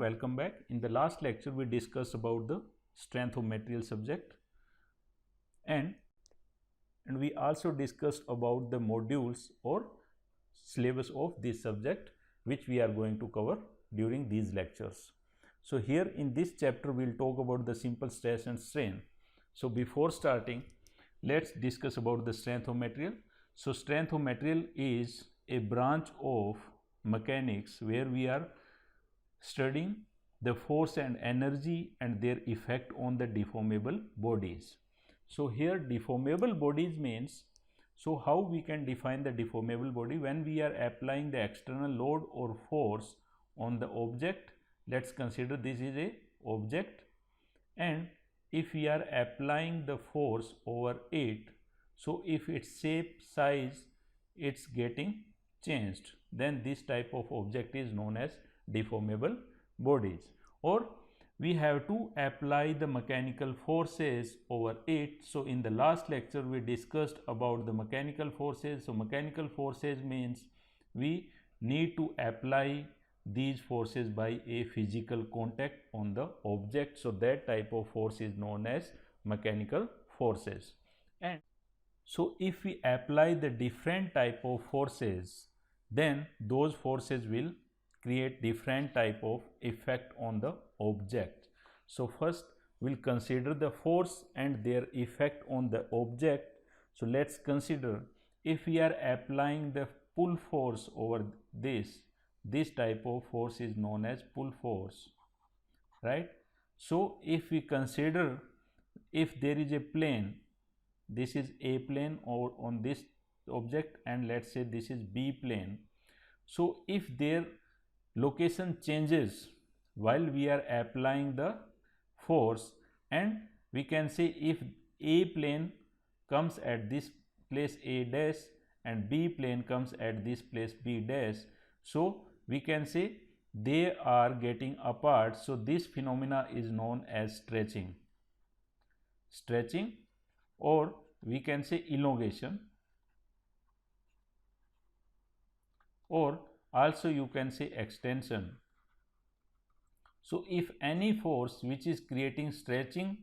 welcome back. In the last lecture we discussed about the strength of material subject and we also discussed about the modules or syllabus of this subject which we are going to cover during these lectures. So here in this chapter we will talk about the simple stress and strain. So before starting, let's discuss about the strength of material. So strength of material is a branch of mechanics where we are studying the force and energy and their effect on the deformable bodies. So here deformable bodies means, so how we can define the deformable body? When we are applying the external load or force on the object, let's consider this is a object, and if we are applying the force over it, so if its shape, size, it's getting changed, then this type of object is known as deformable bodies. Or we have to apply the mechanical forces over it. So in the last lecture we discussed about the mechanical forces. So mechanical forces means we need to apply these forces by a physical contact on the object. So that type of force is known as mechanical forces. And so if we apply the different type of forces, then those forces will create different type of effect on the object. So first we'll consider the force and their effect on the object. So let's consider if we are applying the pull force over this type of force is known as pull force, right? So if we consider, if there is a plane, this is A plane or on this object, and let's say this is B plane. So if their location changes while we are applying the force, and we can say if A plane comes at this place A dash and B plane comes at this place B dash, so we can say they are getting apart. So this phenomena is known as stretching, or we can say elongation, or also you can say extension. So if any force which is creating stretching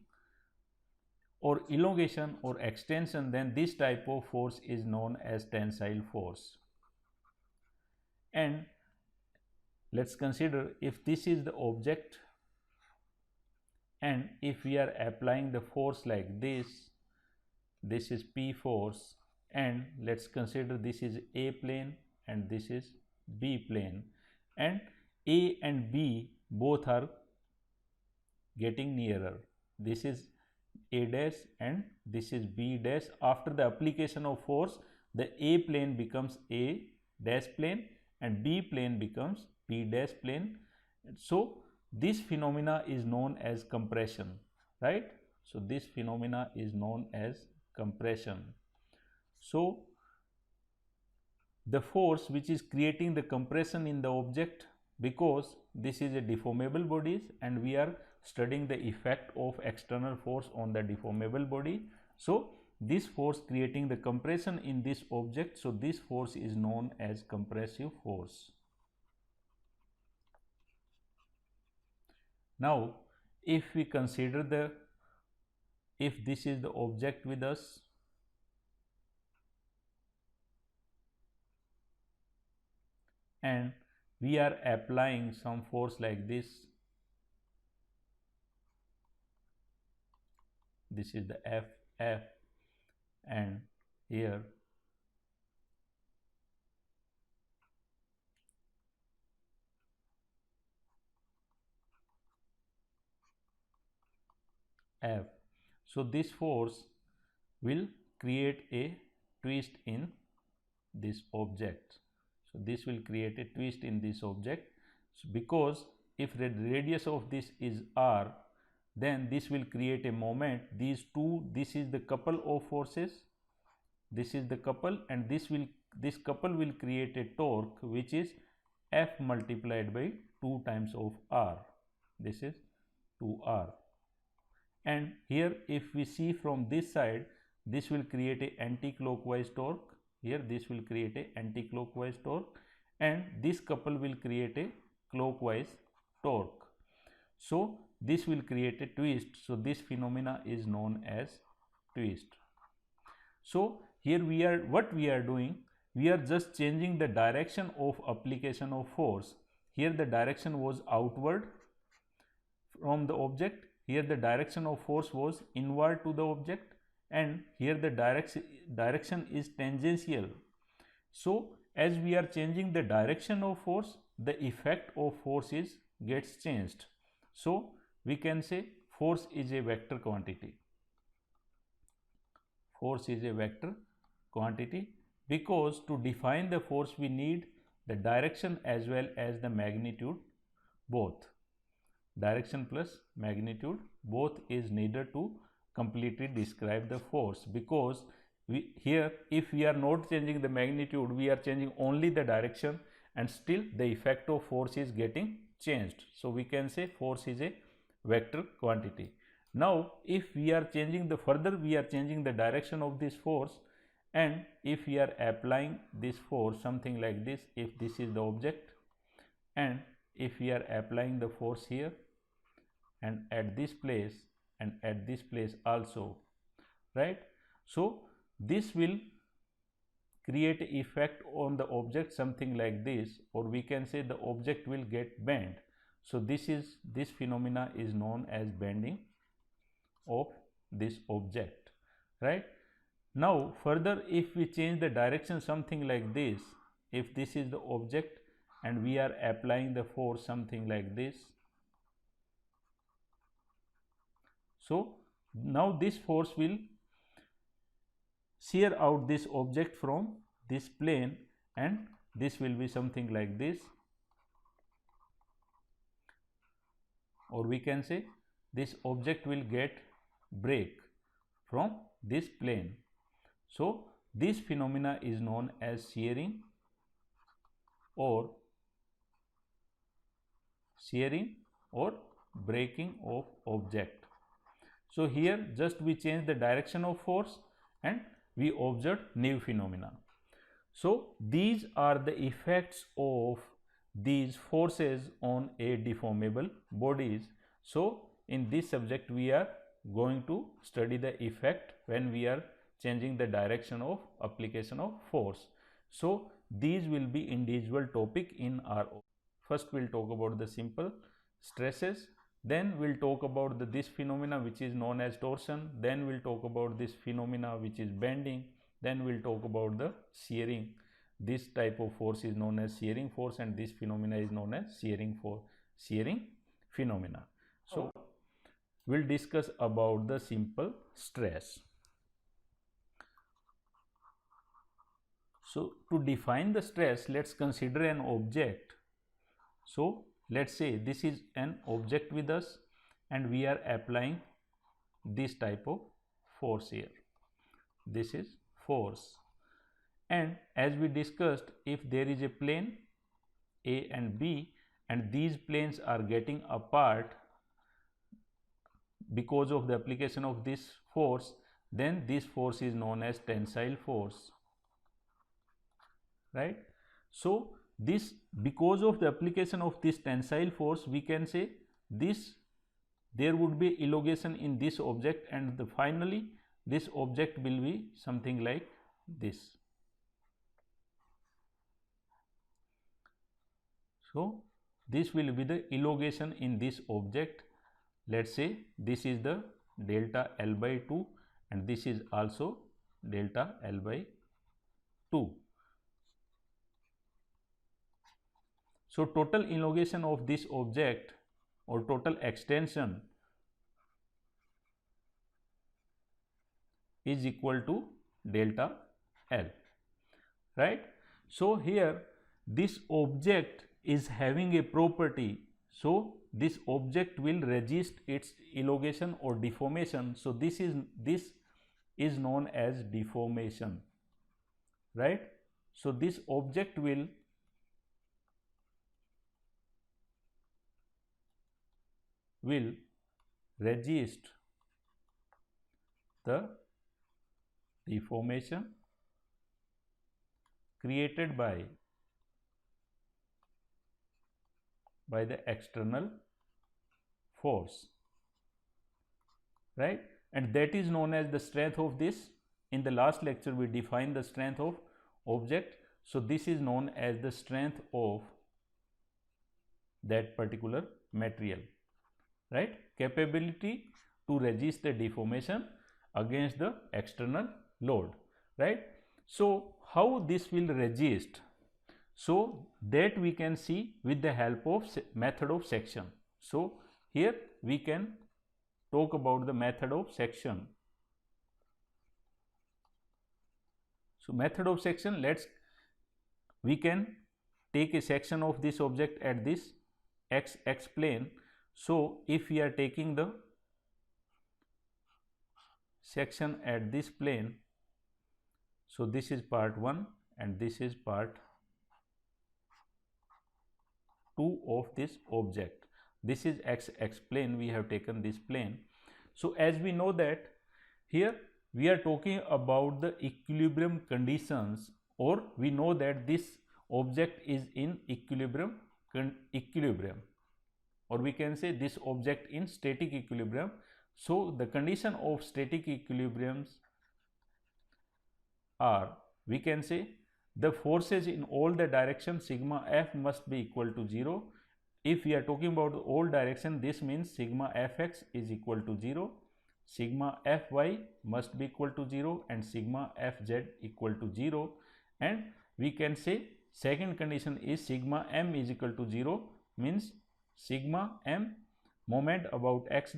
or elongation or extension, then this type of force is known as tensile force. And let's consider if this is the object and if we are applying the force like this is P force, and let's consider this is A plane and this is B plane, and A and B both are getting nearer. This is A dash and this is B dash. After the application of force, the A plane becomes A dash plane and B plane becomes B dash plane. So this phenomena is known as compression, right? So this phenomena is known as compression. So the force which is creating the compression in the object, because this is a deformable bodies and we are studying the effect of external force on the deformable body. So this force creating the compression in this object, so this force is known as compressive force. Now if we consider if this is the object with us, and we are applying some force like this is the F, and here F. So this force will create a twist in this object. So this will create a twist in this object. So because if the radius of this is R, then this will create a moment. These two, this is the couple of forces, this is the couple, and this couple will create a torque which is F multiplied by 2 times of R. This is 2R. And here if we see from this side, this will create a anti-clockwise torque. Here this will create a anti-clockwise torque, and this couple will create a clockwise torque. So this will create a twist. So this phenomena is known as twist. So here what we are doing, we are just changing the direction of application of force. Here the direction was outward from the object, here the direction of force was inward to the object, and here the direction is tangential. So as we are changing the direction of force, the effect of force gets changed. So we can say force is a vector quantity. Force is a vector quantity because to define the force we need the direction as well as the magnitude both. Direction plus magnitude both is needed to completely describe the force, because here if we are not changing the magnitude, we are changing only the direction, and still the effect of force is getting changed. So we can say force is a vector quantity. Now if we are changing the further, we are changing the direction of this force, and if we are applying this force something like this, if this is the object, and if we are applying the force here and at this place and at this place also, right? So this will create effect on the object something like this, or we can say the object will get bent. So this phenomena is known as bending of this object, right? Now further, if we change the direction something like this, if this is the object and we are applying the force something like this, so now this force will shear out this object from this plane, and this will be something like this, or we can say this object will get break from this plane. So this phenomena is known as shearing or breaking of object. So here just we change the direction of force and we observe new phenomena. So these are the effects of these forces on a deformable bodies. So in this subject we are going to study the effect when we are changing the direction of application of force. So these will be individual topic in our. First we'll talk about the simple stresses, then we'll talk about this phenomena which is known as torsion, then we'll talk about this phenomena which is bending, then we'll talk about the shearing. This type of force is known as shearing force, and this phenomena is known as shearing phenomena. So we'll discuss about the simple stress. So to define the stress, let's consider an object. So let's say this is an object with us and we are applying this type of force here. This is force, and as we discussed, if there is a plane A and B and these planes are getting apart because of the application of this force, then this force is known as tensile force, right? So this, because of the application of this tensile force, we can say this, there would be elongation in this object, and finally this object will be something like this. So this will be the elongation in this object. Let's say this is the delta L by 2 and this is also delta L by 2. So total elongation of this object or total extension is equal to delta L, right? So here this object is having a property, so this object will resist its elongation or deformation. So this is known as deformation, right? So this object will resist the deformation created by the external force, right? And that is known as the strength of this. In the last lecture we defined the strength of object, so this is known as the strength of that particular material, right? Capability to resist the deformation against the external load, right? So how this will resist? So that we can see with the help of method of section. So here we can talk about the method of section. So method of section, we can take a section of this object at this x plane. So if we are taking the section at this plane, so this is part 1 and this is part 2 of this object. This is x plane, we have taken this plane. So as we know that here we are talking about the equilibrium conditions, or we know that this object is in equilibrium, or we can say this object in static equilibrium. So the condition of static equilibriums are, we can say, the forces in all the directions sigma f must be equal to 0. If we are talking about all direction, this means sigma fx is equal to 0, sigma fy must be equal to 0, and sigma fz equal to 0. And we can say second condition is sigma m is equal to 0, means sigma m moment about x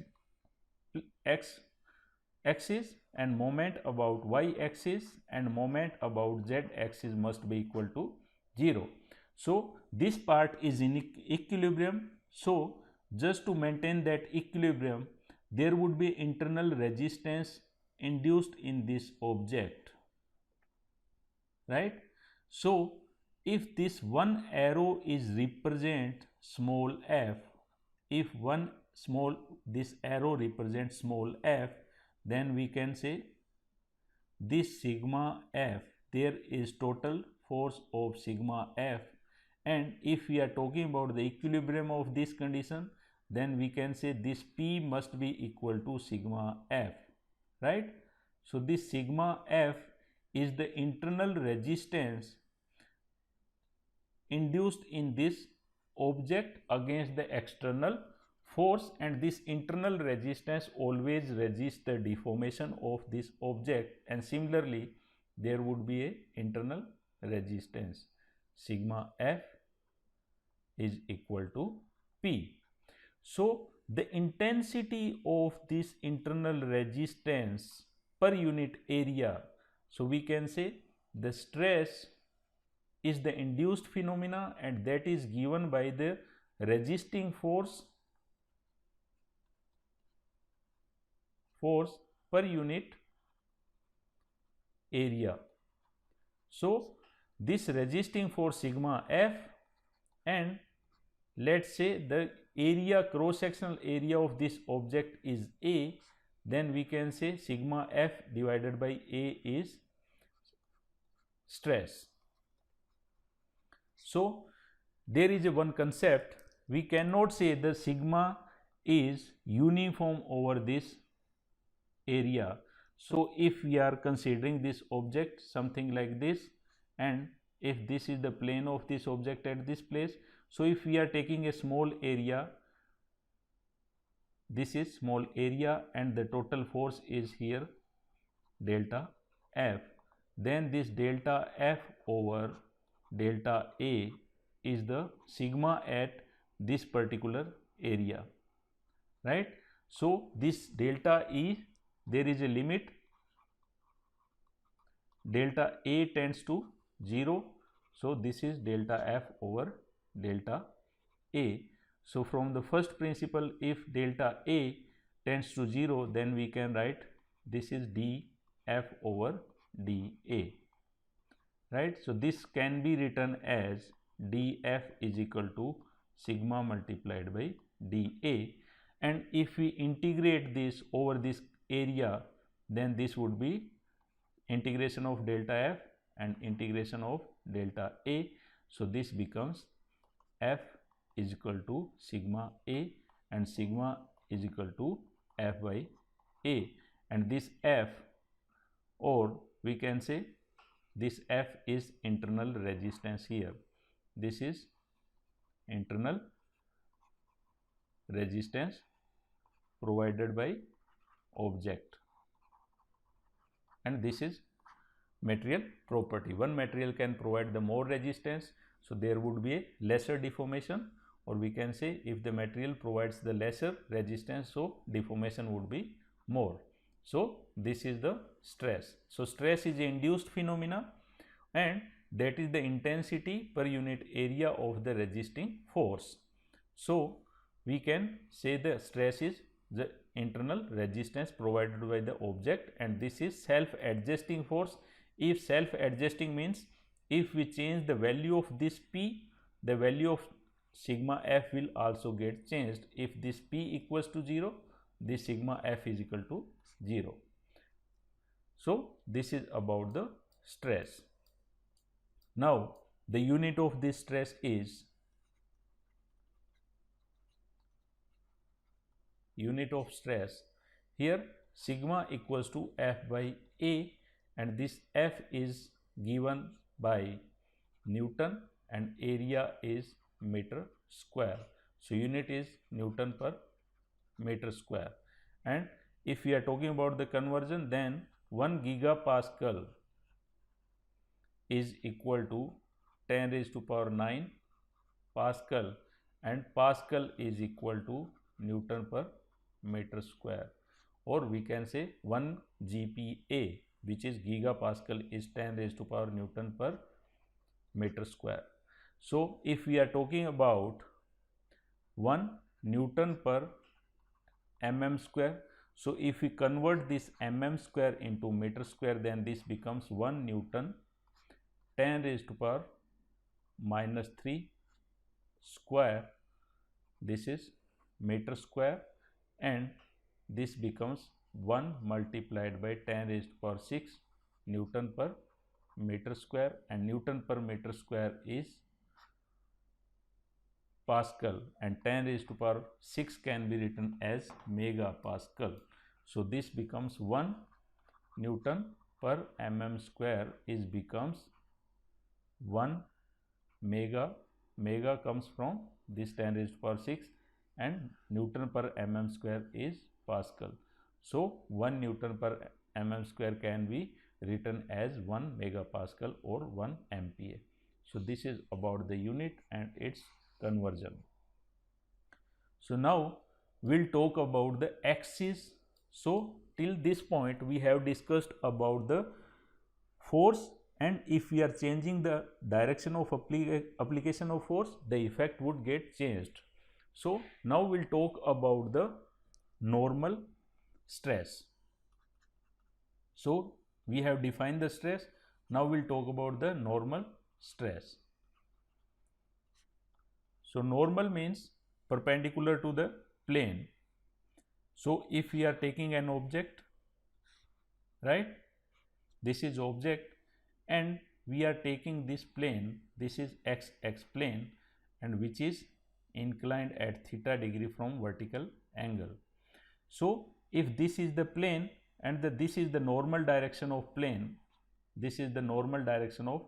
axis and moment about y axis and moment about z axis must be equal to 0. So this part is in equilibrium. So just to maintain that equilibrium, there would be internal resistance induced in this object, right? So if this one arrow is represent small f, if this arrow represents small f, then we can say this sigma f, there is total force of sigma f. And if we are talking about the equilibrium of this condition, then we can say this P must be equal to sigma f, right? So this sigma f is the internal resistance induced in this object against the external force, and this internal resistance always resists the deformation of this object, and similarly there would be a internal resistance. Sigma f is equal to P. So the intensity of this internal resistance per unit area, so we can say the stress is the induced phenomena, and that is given by the resisting force per unit area. So this resisting force sigma f, and let's say the area, cross sectional area of this object is A, then we can say sigma f divided by A is stress. So there is a one concept, we cannot say the sigma is uniform over this area. So if we are considering this object something like this, and if this is the plane of this object at this place, so if we are taking a small area, this is small area, and the total force is here delta f, then this delta f over delta A is the sigma at this particular area, right? So this delta E, there is a limit, delta A tends to 0, so this is delta f over delta A. So from the first principle, if delta A tends to 0, then we can write this is df over dA, right? So this can be written as df is equal to sigma multiplied by dA, and if we integrate this over this area, then this would be integration of delta f and integration of delta A. So this becomes f is equal to sigma A, and sigma is equal to F by A, and this F, or we can say this F is internal resistance here. This is internal resistance provided by object, and this is material property. One material can provide the more resistance, so there would be a lesser deformation, or we can say if the material provides the lesser resistance, so deformation would be more. So this is the stress. So stress is a induced phenomena, and that is the intensity per unit area of the resisting force. So we can say the stress is the internal resistance provided by the object, and this is self-adjusting force. If self-adjusting means if we change the value of this P, the value of sigma F will also get changed. If this P equals to 0, this sigma F is equal to 0. So this is about the stress. Now the unit of this stress is unit of stress. Here sigma equals to F by A, and this F is given by Newton and area is meter square. So unit is Newton per meter square, and if we are talking about the conversion, then 1 gigapascal is equal to 10 raised to power 9 Pascal, and Pascal is equal to Newton per meter square, or we can say 1 GPa, which is gigapascal, is 10 raised to power Newton per meter square. So if we are talking about 1 Newton per mm square, so if we convert this mm square into meter square, then this becomes 1 Newton 10 raised to power minus 3 square. This is meter square, and this becomes 1 multiplied by 10 raised to power 6 Newton per meter square, and Newton per meter square is Pascal, and 10 raised to power 6 can be written as megapascal. So this becomes 1 Newton per mm square is becomes 1 mega comes from this 10 raised to power 6, and Newton per mm square is Pascal. So 1 Newton per mm square can be written as 1 megapascal or 1 MPa. So this is about the unit and its conversion. So now we'll talk about the axis. So till this point we have discussed about the force, and if we are changing the direction of application of force, the effect would get changed. So now we'll talk about the normal stress. So we have defined the stress. Now we'll talk about the normal stress. So normal means perpendicular to the plane. So if we are taking an object, right, this is object, and we are taking this plane, this is x plane, and which is inclined at theta degree from vertical angle. So if this is the plane and this is the normal direction of plane, this is the normal direction of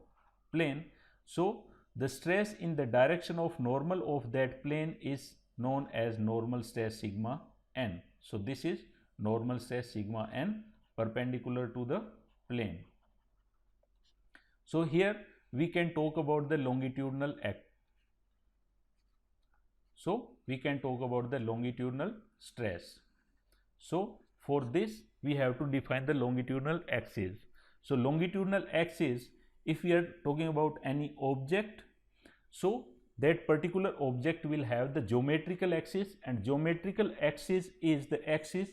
plane, so the stress in the direction of normal of that plane is known as normal stress sigma n. So this is normal stress sigma n perpendicular to the plane. So here we can talk about the longitudinal stress. So for this we have to define the longitudinal axis. So longitudinal axis, if we are talking about any object, so that particular object will have the geometrical axis, and geometrical axis is the axis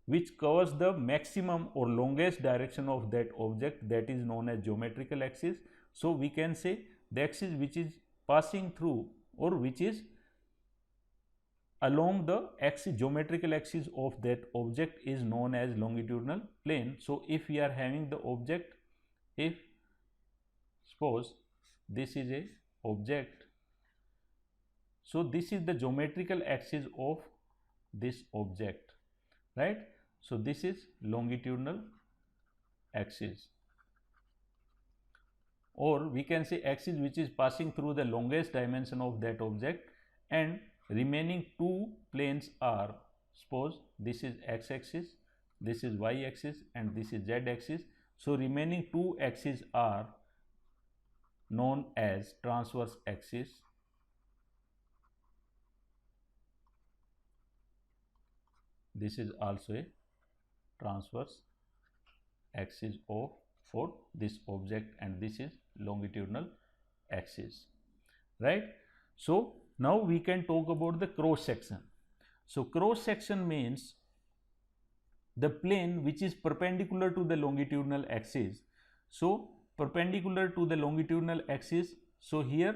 which covers the maximum or longest direction of that object, that is known as geometrical axis. So we can say the axis which is passing through or which is along the axis, geometrical axis of that object, is known as longitudinal plane. So if we are having the object, if suppose this is a object, so this is the geometrical axis of this object, right? So this is longitudinal axis, or we can say axis which is passing through the longest dimension of that object, and remaining two planes are, suppose this is x-axis, this is y-axis, and this is z-axis. So remaining two axes are known as transverse axis. This is also a transverse axis of for this object, and this is longitudinal axis, right? So now we can talk about the cross section. So cross section means the plane which is perpendicular to the longitudinal axis. So perpendicular to the longitudinal axis, so here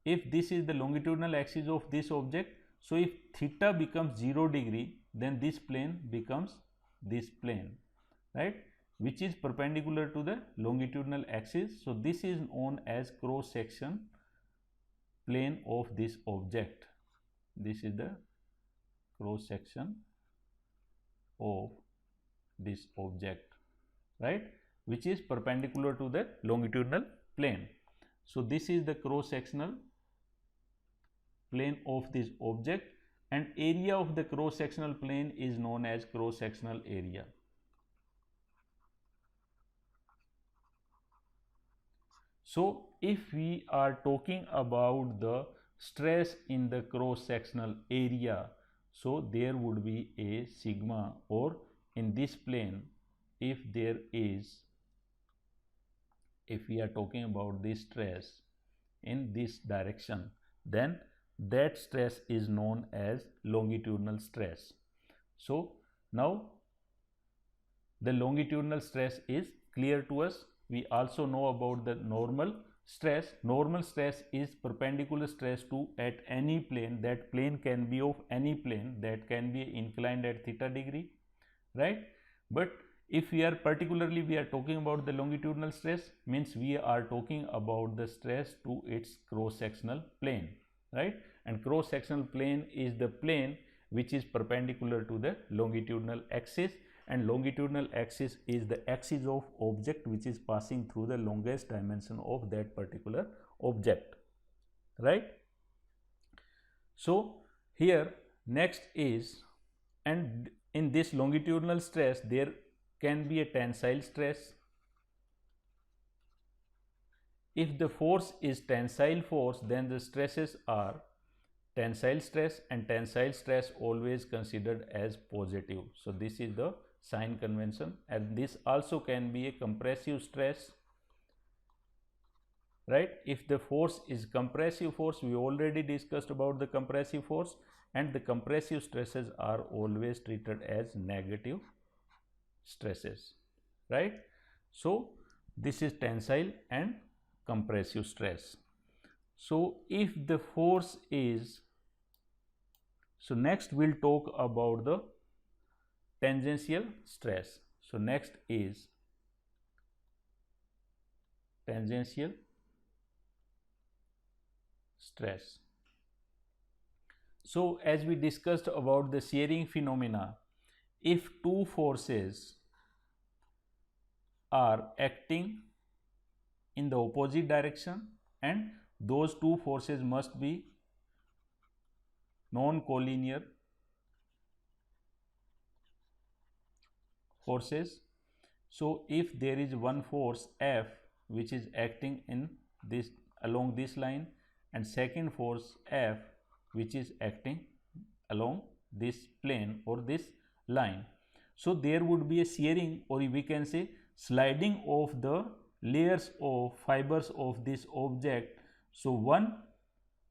if this is the longitudinal axis of this object, so if theta becomes 0 degree, then this plane becomes this plane, right, which is perpendicular to the longitudinal axis. So this is known as cross section plane of this object. This is the cross section of this object, right, which is perpendicular to the longitudinal plane. So this is the cross sectional plane of this object, and area of the cross sectional plane is known as cross sectional area. So if we are talking about the stress in the cross sectional area, so there would be a sigma, or in this plane, if there is, if we are talking about this stress in this direction, then that stress is known as longitudinal stress. So now the longitudinal stress is clear to us. We also know about the normal stress. Normal stress is perpendicular stress to at any plane. That plane can be of any plane, that can be inclined at theta degree, right? But if we are particularly we are talking about the longitudinal stress, means we are talking about the stress to its cross sectional plane, right? And cross sectional plane is the plane which is perpendicular to the longitudinal axis, and longitudinal axis is the axis of object which is passing through the longest dimension of that particular object, right? So here next is, and in this longitudinal stress there can be a tensile stress. If the force is tensile force, then the stresses are tensile stress, and tensile stress always considered as positive. So this is the sign convention. And this also can be a compressive stress, right? If the force is compressive force, we already discussed about the compressive force, and the compressive stresses are always treated as negative stresses, right? So this is tensile and compressive stress. So if the force is, so next we'll talk about the tangential stress. So next is tangential stress. So as we discussed about the shearing phenomena, if two forces are acting in the opposite direction, and those two forces must be non-collinear forces. So if there is one force F which is acting in this along this line, and second force F which is acting along this plane or this line, so there would be a shearing, or we can say sliding of the layers of fibers of this object. So one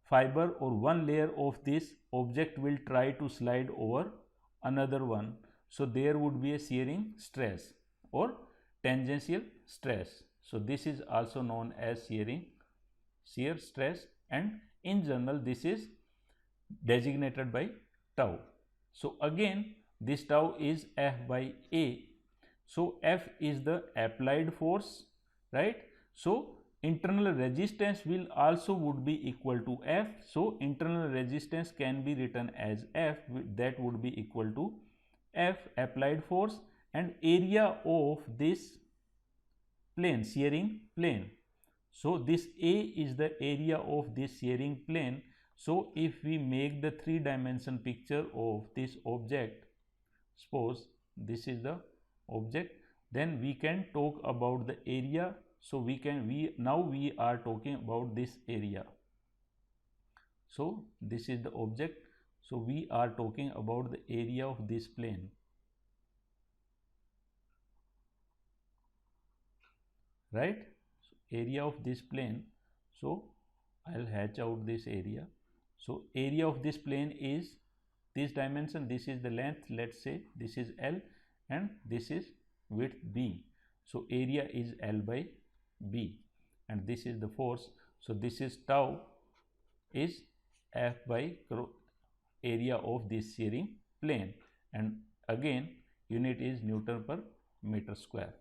fiber or one layer of this object will try to slide over another one. So there would be a shearing stress or tangential stress. So this is also known as shear stress, and in general this is designated by tau. So again this tau is F by A. So F is the applied force, right? So internal resistance will also would be equal to F. So internal resistance can be written as F, that would be equal to F applied force and area of this plane, shearing plane. So this A is the area of this shearing plane. So if we make the 3-dimension picture of this object, suppose this is the object, then we can talk about the area. So now we are talking about this area. So this is the object. So we are talking about the area of this plane, right? So area of this plane. So I'll hatch out this area. So area of this plane is this dimension, this is the length, let's say this is L and this is width B. So area is L by B and this is the force. So this is tau is F by area of this shearing plane, and again unit is Newton per meter square.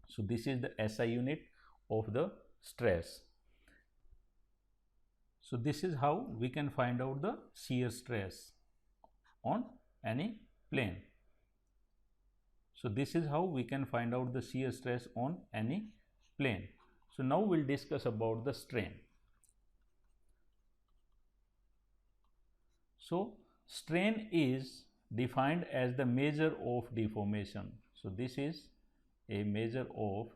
So this is the SI unit of the stress. So this is how we can find out the shear stress on any plane. So this is how we can find out the shear stress on any plane. So now we'll discuss about the strain. So strain is defined as the measure of deformation. So this is a measure of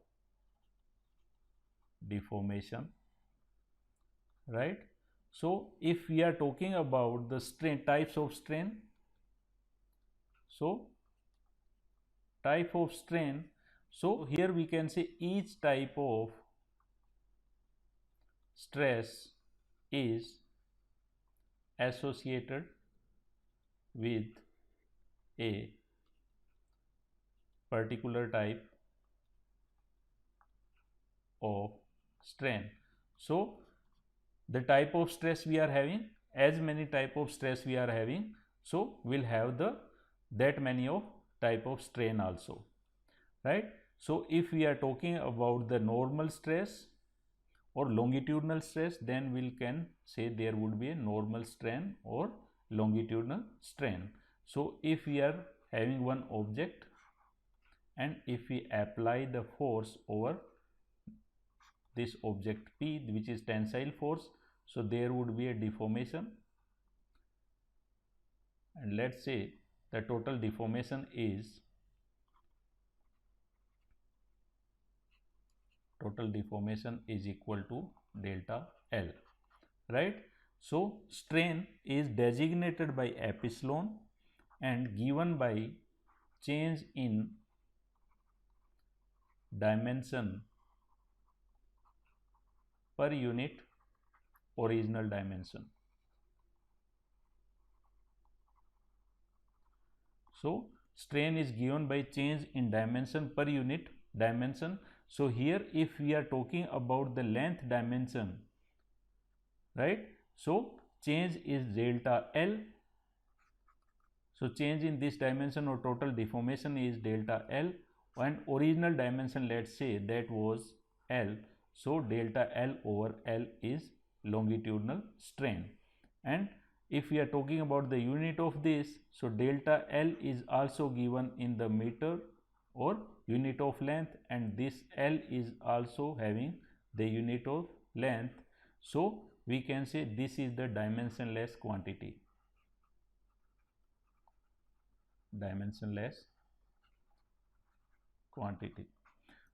deformation, right? So if we are talking about the strain, types of strain, so type of strain, so here we can say each type of stress is associated with a particular type of strain. So the type of stress we are having, as many type of stress we are having, so we'll have that many of type of strain also, right? So if we are talking about the normal stress or longitudinal stress, then we can say there would be a normal strain or longitudinal strain. So if we are having one object and if we apply the force over this object P, which is tensile force, so there would be a deformation, and let's say the total deformation is equal to delta L, right? So strain is designated by epsilon and given by change in dimension per unit original dimension. So strain is given by change in dimension per unit dimension. So here if we are talking about the length dimension, right? So change is delta L. So change in this dimension or total deformation is delta L, and original dimension, let's say that was L. So delta L over L is longitudinal strain. And if we are talking about the unit of this, so delta L is also given in the meter or unit of length, and this L is also having the unit of length. So we can say this is the dimensionless quantity.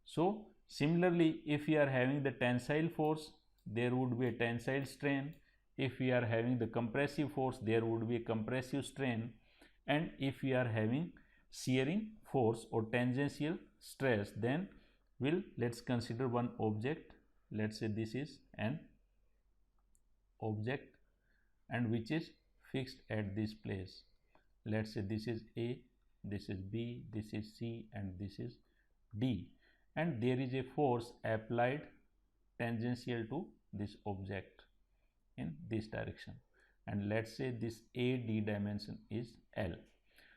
So similarly, if we are having the tensile force, there would be a tensile strain. If we are having the compressive force, there would be a compressive strain. And if we are having shearing force or tangential stress, then let's consider one object. Let's say this is an object and which is fixed at this place. Let's say this is A, this is B, this is C, and this is D, and there is a force applied tangential to this object in this direction, and let's say this AD dimension is L.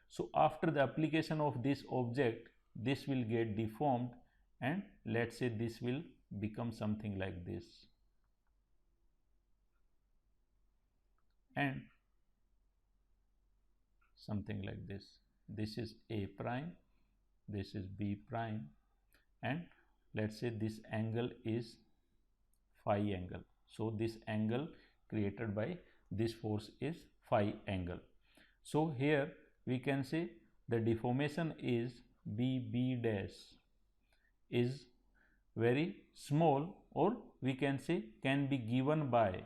So after the application of this object, this will get deformed, and let's say this will become something like this, and something like this. This is A prime, this is B prime, and let's say this angle is phi angle. So this angle created by this force is phi angle. So here we can say the deformation is BB dash is very small, or we can say can be given by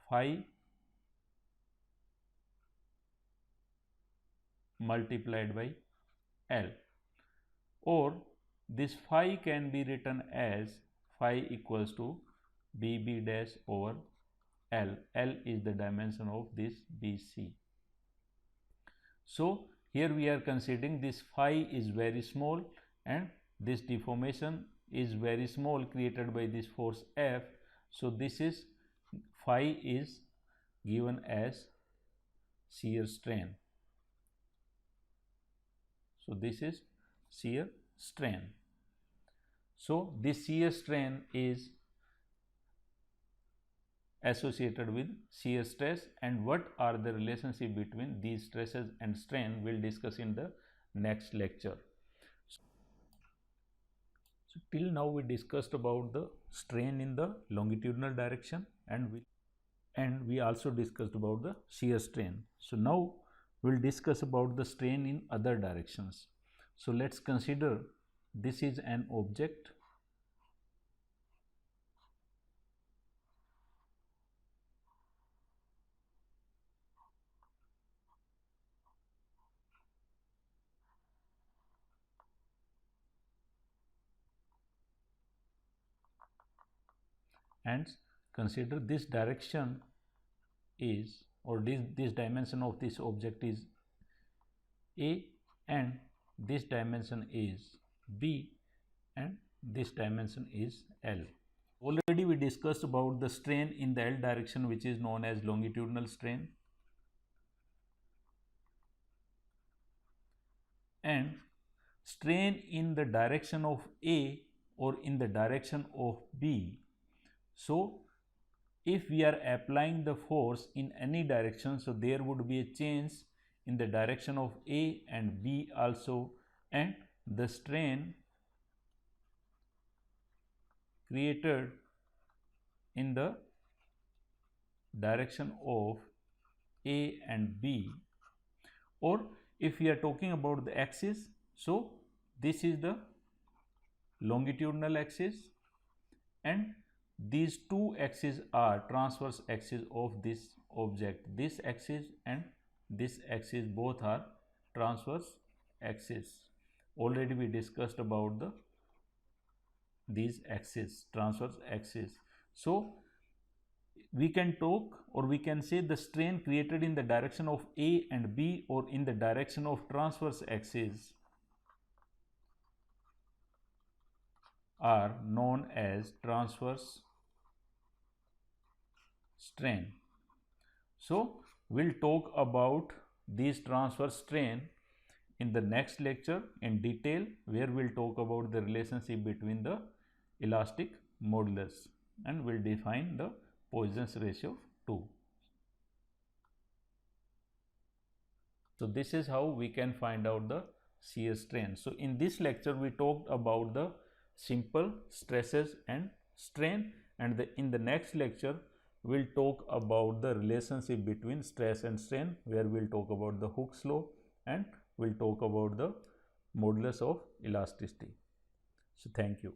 phi multiplied by L, or this phi can be written as phi equals to BB dash over L. L is the dimension of this BC. So here we are considering this phi is very small and this deformation is very small created by this force F. So this is phi is given as shear strain. So this is shear strain. So this shear strain is associated with shear stress, and what are the relationship between these stresses and strain we'll discuss in the next lecture. So till now we discussed about the strain in the longitudinal direction, and we also discussed about the shear strain. So now we'll discuss about the strain in other directions. So let's consider this is an object and consider this direction is, or this dimension of this object is A, and this dimension is B, and this dimension is L. Already we discussed about the strain in the L direction, which is known as longitudinal strain, and strain in the direction of A or in the direction of B. So if we are applying the force in any direction, so there would be a change in the direction of A and B also, and the strain created in the direction of A and B, or if we are talking about the axis, so this is the longitudinal axis and these two axes are transverse axis of this object. This axis and this axis both are transverse axis. Already we discussed about these axes, transverse axis. So we can talk, or we can say the strain created in the direction of A and B or in the direction of transverse axis are known as transverse strain. So we'll talk about these transverse strain in the next lecture in detail, where we'll talk about the relationship between the elastic modulus and we'll define the Poisson's ratio too. So this is how we can find out the shear strain. So in this lecture we talked about the simple stresses and strain, and in the next lecture we'll talk about the relationship between stress and strain, where we'll talk about the Hooke's law and we'll talk about the modulus of elasticity. So thank you.